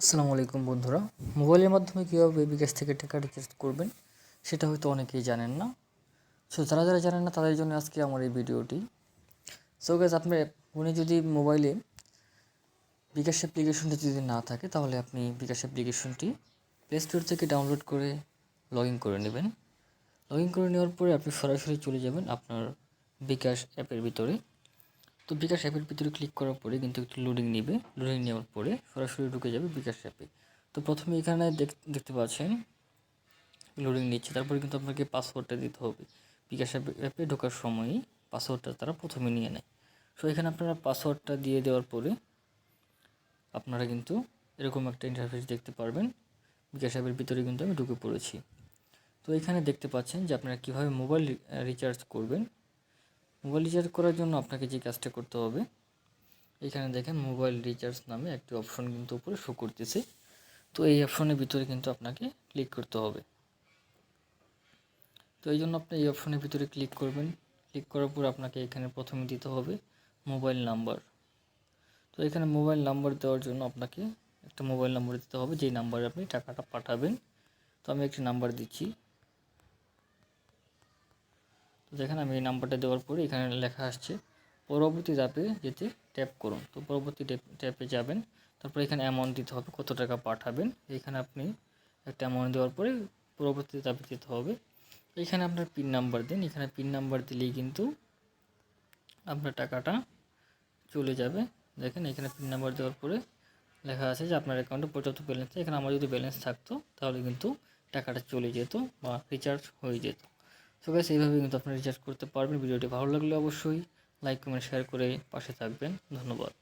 আসসালামু আলাইকুম বন্ধুরা। মোবাইলের মাধ্যমে কীভাবে বিকাশ থেকে টাকা রিচার্জ করবেন সেটা হয়তো অনেকেই জানেন না। সো যারা যারা জানেন না তাদের জন্য আজকে আমার এই ভিডিওটি। সো গাইস, আপনার ফোনে যদি মোবাইলে বিকাশ অ্যাপ্লিকেশনটি যদি না থাকে তাহলে আপনি বিকাশ অ্যাপ্লিকেশনটি প্লে স্টোর থেকে ডাউনলোড করে লগ ইন করে নেবেন। লগ ইন করে নেওয়ার পরে আপনি সরাসরি চলে যাবেন আপনার বিকাশ অ্যাপের ভিতরে। তো বিকাশ অ্যাপের ভিতরে ক্লিক করার পরে কিন্তু একটু লোডিং নেবে। লোডিং নেওয়ার পরে সরাসরি ঢুকে যাবে বিকাশ অ্যাপে। তো প্রথমে এখানে দেখতে পাচ্ছেন লোডিং নিচ্ছে, তারপরে কিন্তু আপনাকে পাসওয়ার্ডটা দিতে হবে। বিকাশ অ্যাপে ঢোকার সময়ই পাসওয়ার্ডটা তারা প্রথমে নিয়ে নেয়। সো এখানে আপনারা পাসওয়ার্ডটা দিয়ে দেওয়ার পরে আপনারা কিন্তু এরকম একটা ইন্টারফেস দেখতে পারবেন। বিকাশ অ্যাপের ভিতরে কিন্তু আমি ঢুকে পড়েছি। তো এখানে দেখতে পাচ্ছেন যে আপনারা কীভাবে মোবাইল রিচার্জ করবেন। মোবাইল রিচার্জ করার জন্য আপনাকে যে কাজটা করতে হবে, এখানে দেখেন মোবাইল রিচার্জ নামে একটি অপশন কিন্তু উপরে শো করতেছে। তো এই অপশনের ভিতরে কিন্তু আপনাকে ক্লিক করতে হবে। তো এই জন্য আপনি এই অপশনের ভিতরে ক্লিক করবেন। ক্লিক করার পর আপনাকে এখানে প্রথমে দিতে হবে মোবাইল নাম্বার। তো এখানে মোবাইল নাম্বার দেওয়ার জন্য আপনাকে একটা মোবাইল নাম্বার দিতে হবে, যেই নাম্বারে আপনি টাকাটা পাঠাবেন। তো আমি একটি নাম্বার দিচ্ছি। তো দেখেন আমি এই নাম্বারটা দেওয়ার পরে এখানে লেখা আসছে পরবর্তী ধাপে যেতে ট্যাপ করুন। তো পরবর্তী ট্যাপে যাবেন। তারপর এখানে অ্যামাউন্ট দিতে হবে, কত টাকা পাঠাবেন। এখানে আপনি একটা অ্যামাউন্ট দেওয়ার পরে পরবর্তী ধাপে যেতে হবে। এখানে আপনার পিন নাম্বার দিন। এখানে পিন নাম্বার দিলেই কিন্তু আপনার টাকাটা চলে যাবে। দেখেন এখানে পিন নাম্বার দেওয়ার পরে লেখা আছে যে আপনার অ্যাকাউন্টে পর্যাপ্ত ব্যালেন্স। এখানে আমার যদি ব্যালেন্স থাকতো তাহলে কিন্তু টাকাটা চলে যেত বা রিচার্জ হয়ে যেত। সো গাইস, এইভাবে কিন্তু আপনি রিচার্জ করতে পারবেন। ভিডিওটি ভালো লাগলে অবশ্যই লাইক কমেন্ট শেয়ার করে পাশে থাকবেন। ধন্যবাদ।